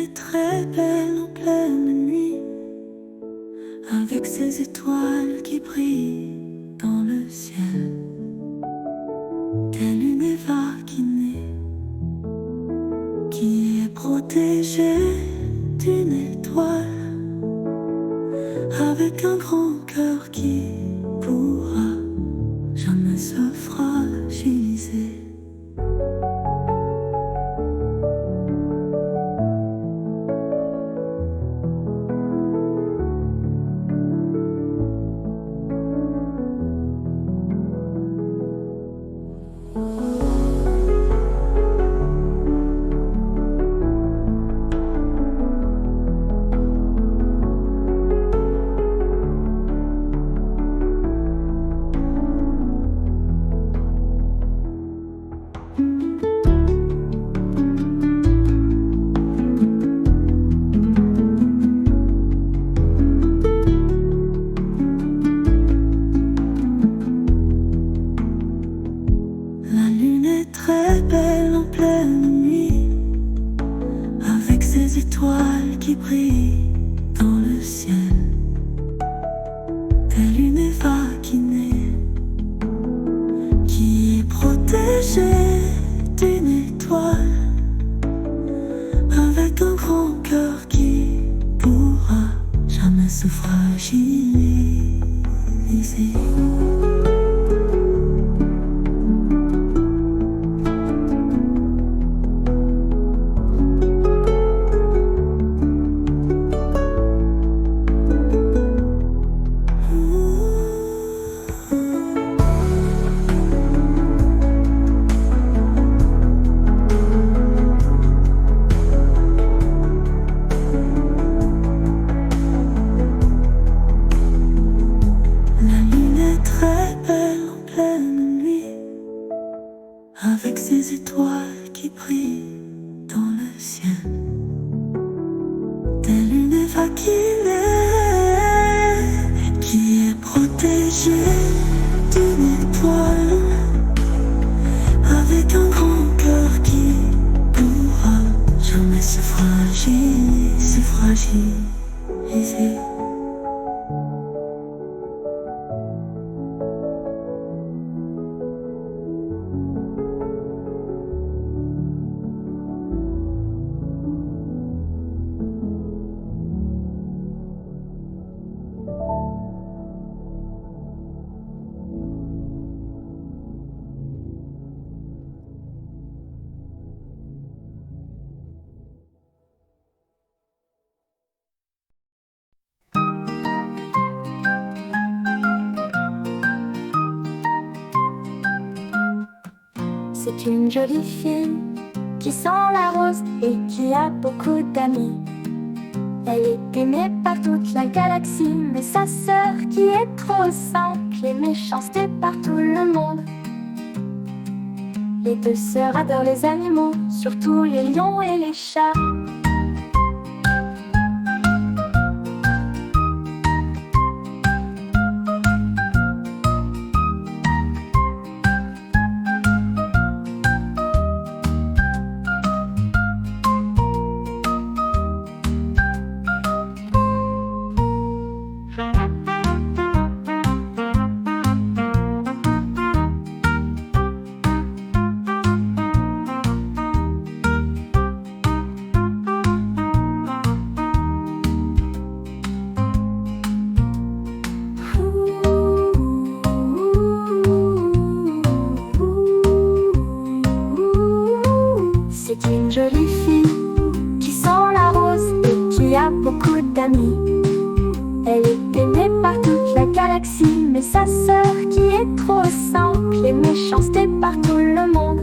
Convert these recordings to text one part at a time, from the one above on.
est très belle en pleine nuit, avec ses étoiles qui brillent dans le ciel. Telle une Eva qui est protégée d'une étoile, avec un grand cœur qui pourra jamais se fragiliser. Très belle en pleine nuit, avec ses étoiles qui brillent dans le ciel. Telle une Eva qui est protégée d'une étoile, avec un grand cœur qui pourra jamais se fragiliser. Avec ses étoiles qui brillent dans le ciel. Telle une Eva qui est protégée d'une étoile, avec un grand cœur qui pourra jamais se fragiliser. C'est une jolie fille qui sent la rose et qui a beaucoup d'amis. Elle est aimée par toute la galaxie, mais sa sœur qui est trop simple et méchanceté par tout le monde. Les deux sœurs adorent les animaux, surtout les lions et les chats. C'est une jolie fille qui sent la rose et qui a beaucoup d'amis. Elle est aimée par toute la galaxie, mais sa sœur qui est trop simple et méchanceté par tout le monde.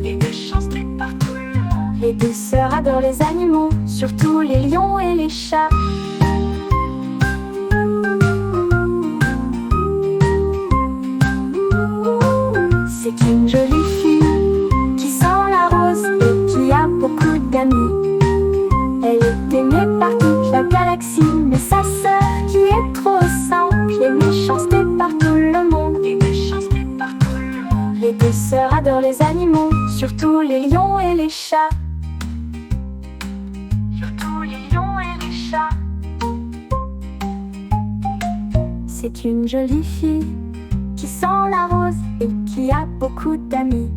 Les deux sœurs adorent les animaux, surtout les lions et les chats. C'est une jolie fille qui sent la rose et qui a beaucoup d'amis. Elle est aimée par toute la galaxie, mais sa sœur qui est trop simple et méchanceté par tout le monde. Les deux sœurs adorent les animaux, surtout les lions et les chats. Surtout les lions C'est une jolie fille qui sent la rose et qui a beaucoup d'amis.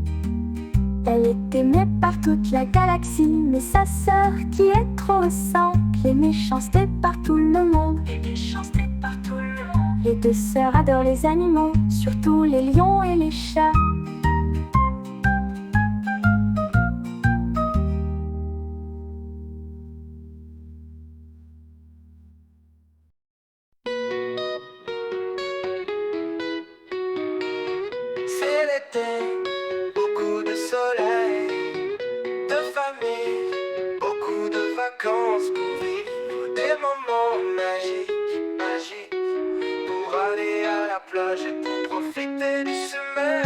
Elle est aimée par toute la galaxie, mais sa sœur qui est trop simple est méchanceté par tout le monde. Les deux sœurs adorent les animaux, surtout les lions et les chats. C'est l'été, beaucoup de soleil, de famille, beaucoup de vacances pour vivre des moments magiques, pour aller à la plage et pour profiter du sommeil.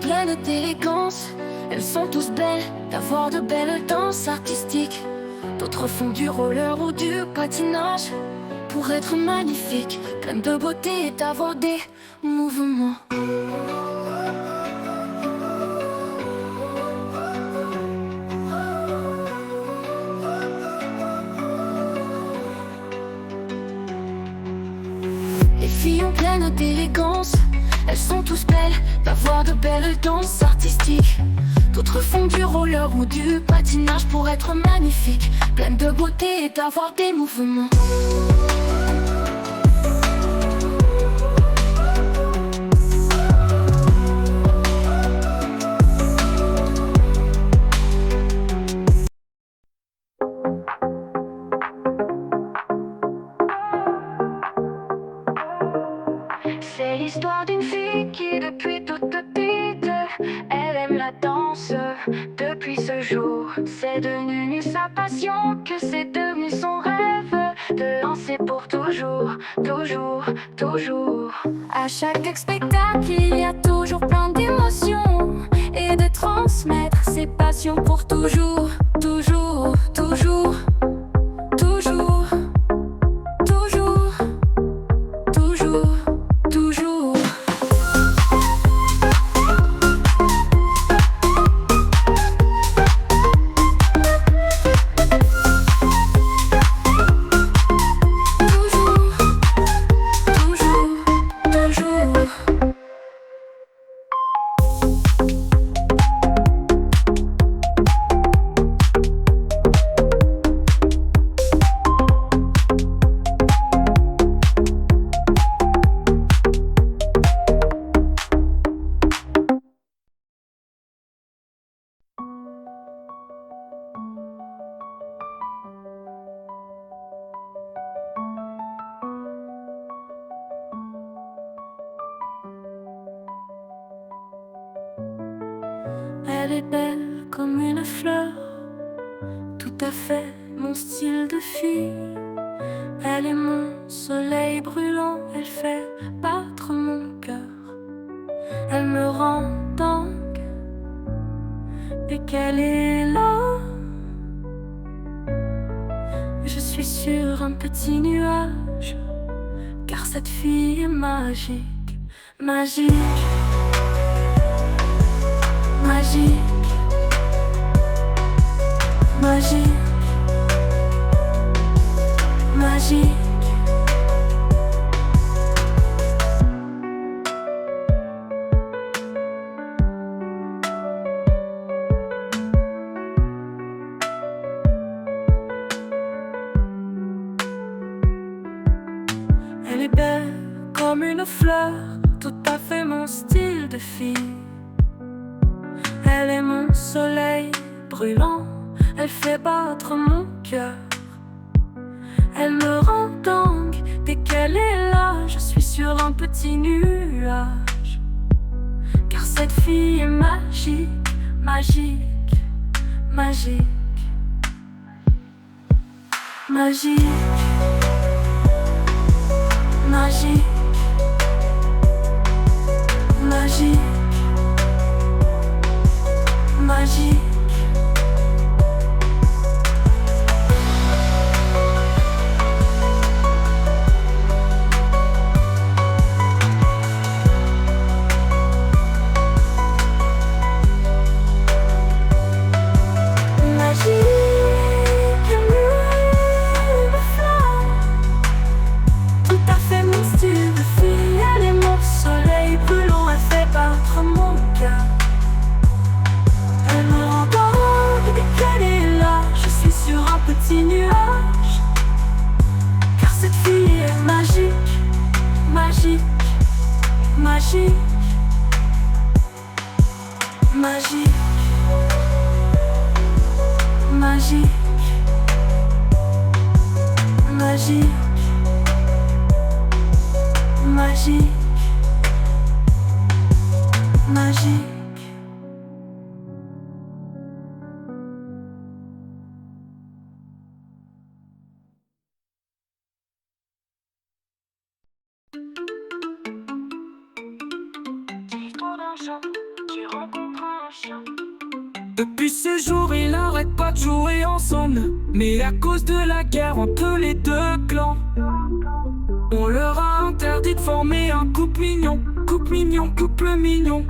Pleines d'élégance, elles sont tous belles d'avoir de belles danses artistiques. D'autres font du roller ou du patinage pour être magnifiques, pleines de beauté et d'avoir des mouvements. Les filles ont pleines d'élégance, elles sont tous belles d'avoir de belles danses artistiques. D'autres font du roller ou du patinage pour être magnifiques, pleines de beauté et d'avoir des mouvements. vie depuis toute petite. Elle aime la danse depuis ce jour. C'est devenu sa passion, que c'est devenu son rêve. De lancer pour toujours, toujours, toujours. À chaque spectacle, il y a toujours plein d'émotions. Et de transmettre ses passions pour toujours, toujours, toujours. Toujours, toujours, toujours, toujours. Elle est belle comme une fleur, tout à fait mon style de fille. Elle est mon soleil brûlant, elle fait battre mon cœur. Elle me rend dingue dès qu'elle est là. Je suis sur un petit nuage, car cette fille est magique, magique. Magique, magique, magique. Elle est belle comme une fleur, tout à fait mon style de fille. Elle est mon soleil brûlant, elle fait battre mon cœur. Elle me rend dingue dès qu'elle est là. Je suis sur un petit nuage, car cette fille est magique, magique, magique, magique, magique, magique. Magique. Petit nuage, car cette fille est magique, magique, magique, magique, magique, magique, magique, magique. Qui rencontre un chien. Depuis ce jour, ils n'arrêtent pas de jouer ensemble. Mais à cause de la guerre entre les deux clans, on leur a interdit de former un couple mignon, couple mignon, couple mignon.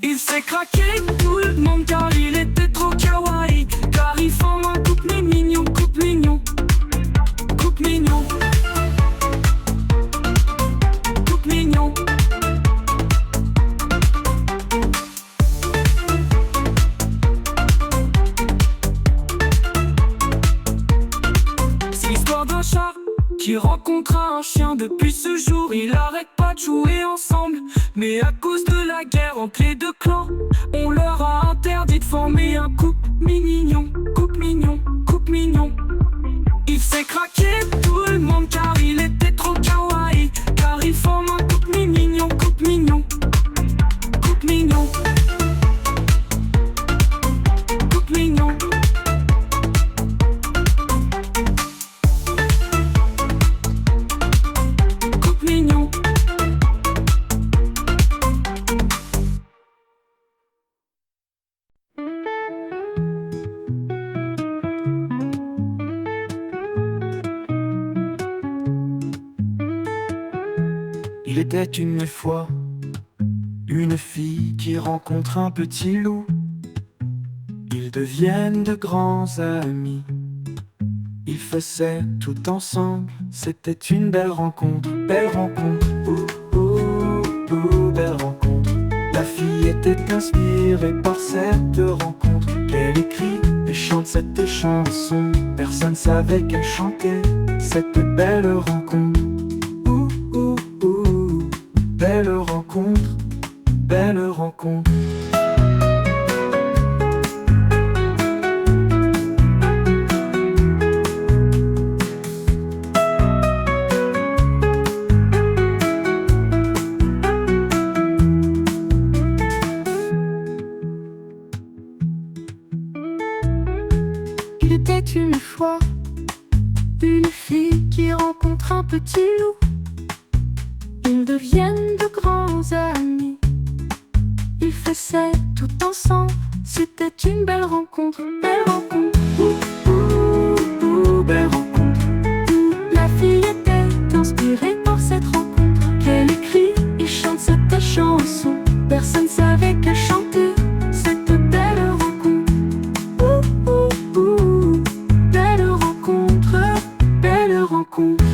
Il s'est craqué tout le monde car il était trop kawaii. Car il forme un couple mignon, couple mignon, couple mignon, couple mignon. Qui rencontre un chien. Depuis ce jour, ils n'arrêtent pas de jouer ensemble. Mais à cause de la guerre entre les deux clans, on leur a interdit de former un couple mignon, couple mignon, couple mignon. Il s'est craqué tout le monde car il était trop kawaii. Car il forme un couple Il était une fois une fille qui rencontre un petit loup. Ils deviennent de grands amis. Ils faisaient tout ensemble, c'était une belle rencontre. Belle rencontre, belle rencontre. La fille était inspirée par cette rencontre. Elle écrit et chante cette chanson. Personne savait qu'elle chantait cette belle rencontre. Belle rencontre, belle rencontre. Il était une fois une fille qui rencontre un petit loup. Ils deviennent de grands amis. Ils faisaient tout ensemble, c'était une belle rencontre. Belle rencontre, belle rencontre. La fille était inspirée par cette rencontre. Elle écrit et chante cette chanson. Personne savait qu'elle chantait cette belle rencontre. Belle rencontre, belle rencontre.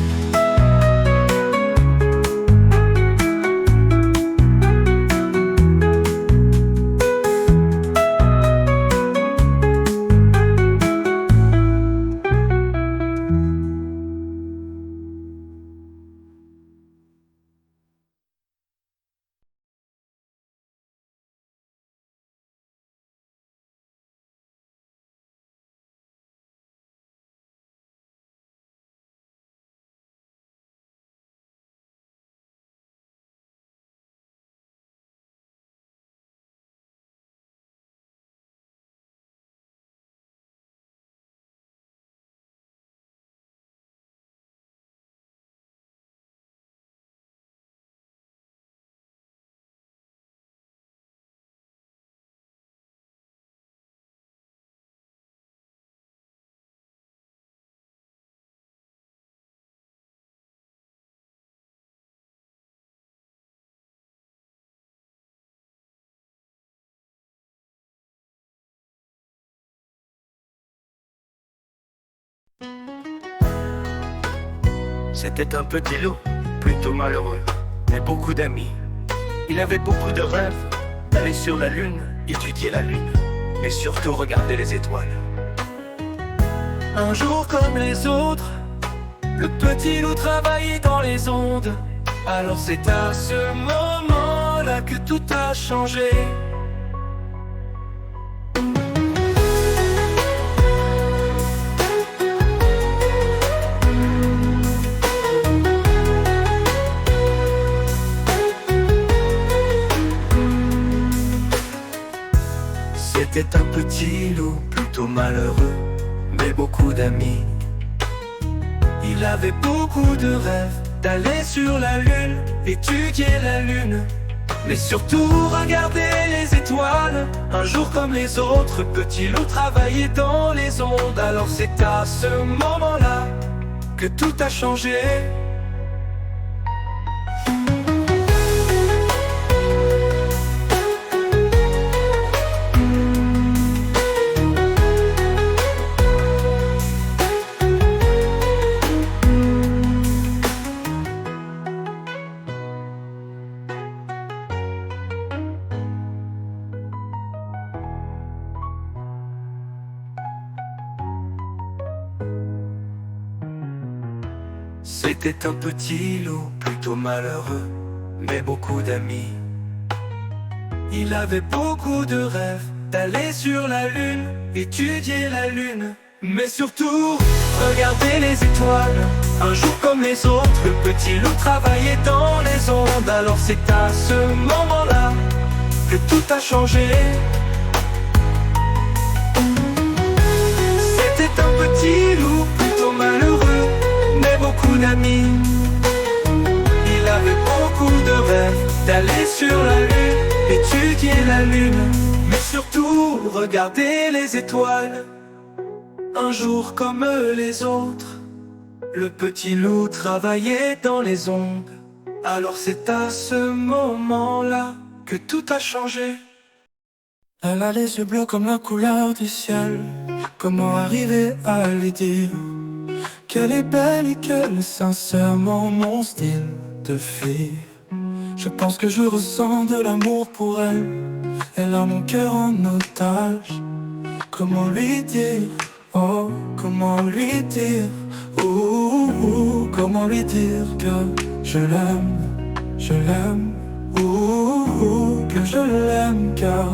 C'était un petit loup, plutôt malheureux, mais beaucoup d'amis. Il avait beaucoup de rêves, d'aller sur la lune, étudier la lune, mais surtout regarder les étoiles. Un jour comme les autres, le petit loup travaillait dans les ondes. Alors c'est à ce moment-là que tout a changé. C'était un petit loup plutôt malheureux, mais beaucoup d'amis. Il avait beaucoup de rêves, d'aller sur la lune, étudier la lune, mais surtout regarder les étoiles. Un jour comme les autres, petit loup travaillait dans les ondes. Alors c'est à ce moment-là que tout a changé. C'était un petit loup plutôt malheureux, mais beaucoup d'amis. Il avait beaucoup de rêves, d'aller sur la lune, étudier la lune, mais surtout regarder les étoiles. Un jour comme les autres, le petit loup travaillait dans les ondes. Alors c'est à ce moment-là que tout a changé. C'était un petit loup plutôt malheureux, mais beaucoup d'amis. Il avait beaucoup de rêves, d'aller sur la lune, étudier la lune, mais surtout regarder les étoiles. Un jour comme les autres, le petit loup travaillait dans les ondes. Alors c'est à ce moment-là que tout a changé. Elle a les yeux bleus comme la couleur du ciel. Comment arriver à lui dire qu'elle est belle et qu'elle est sincèrement mon style de fille? Je pense que je ressens de l'amour pour elle. Elle a mon cœur en otage. Comment lui dire, oh, comment lui dire, comment lui dire que je l'aime, que je l'aime car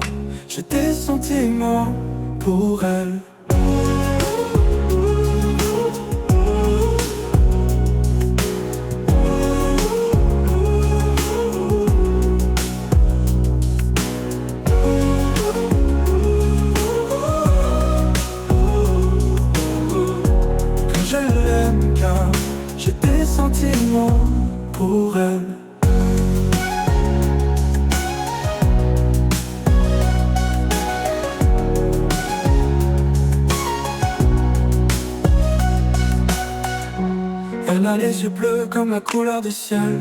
j'ai des sentiments pour elle. Que je l'aime car j'ai des sentiments pour elle. Elle a les yeux bleus comme la couleur du ciel.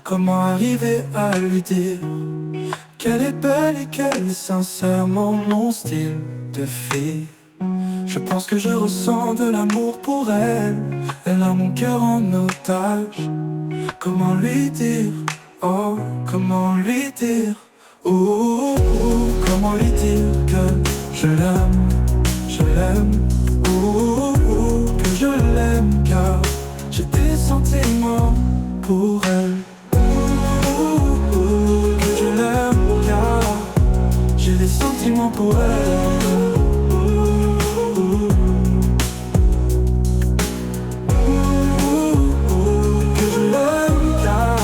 Comment arriver à lui dire qu'elle est belle et qu'elle est sincèrement mon style de fille? Je pense que je ressens de l'amour pour elle. Elle a mon cœur en otage. Comment lui dire, oh, comment lui dire, comment lui dire que je l'aime, que je l'aime car j'ai des sentiments pour elle. Que je l'aime car j'ai des sentiments pour elle. Que je l'aime car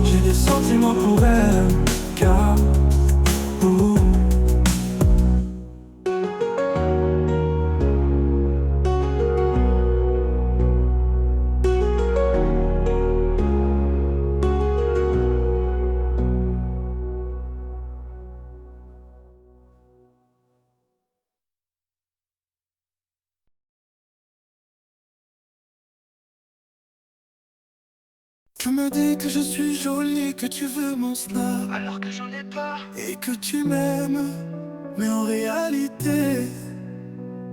j'ai des sentiments pour elle. Car tu me dis que je suis jolie, que tu veux mon snap, alors que j'en ai pas, et que tu m'aimes, mais en réalité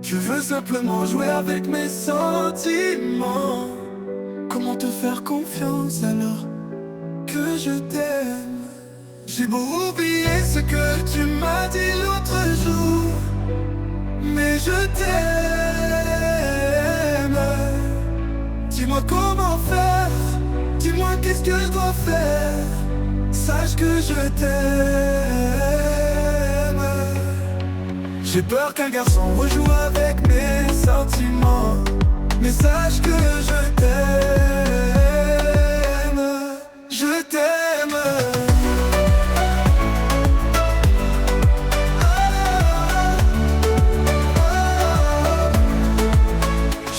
tu veux simplement jouer avec mes sentiments. Comment te faire confiance alors que je t'aime? J'ai beau oublier ce que tu m'as dit l'autre jour, mais je t'aime. Dis-moi comment faire, dis-moi qu'est-ce que je dois faire. Sache que je t'aime. J'ai peur qu'un garçon rejoue avec mes sentiments, mais sache que je t'aime. Je t'aime.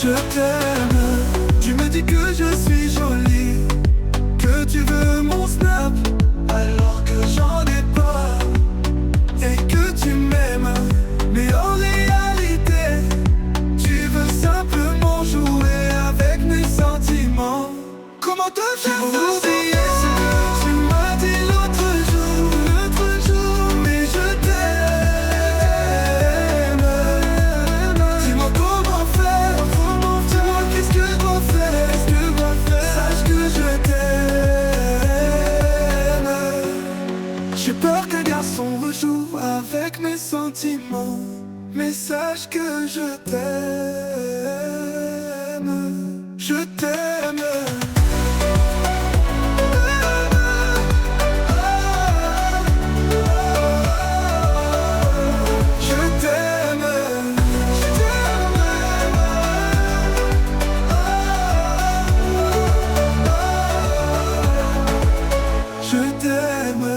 Je t'aime. Tu me dis que je suis jolie, que tu veux mon snap, alors que j'en ai pas, et que tu m'aimes, mais en réalité tu veux simplement jouer avec mes sentiments. Comment te faire oublier ce que tu m'as dit l'autre jour, mais je t'aime. Dis-moi comment faire, dis-moi qu'est-ce que je dois faire, sache que je t'aime. J'ai peur qu'un garçon rejoue avec mes sentiments, mais sache que je t'aime. Je t'aime. Je t'aime. Je t'aime.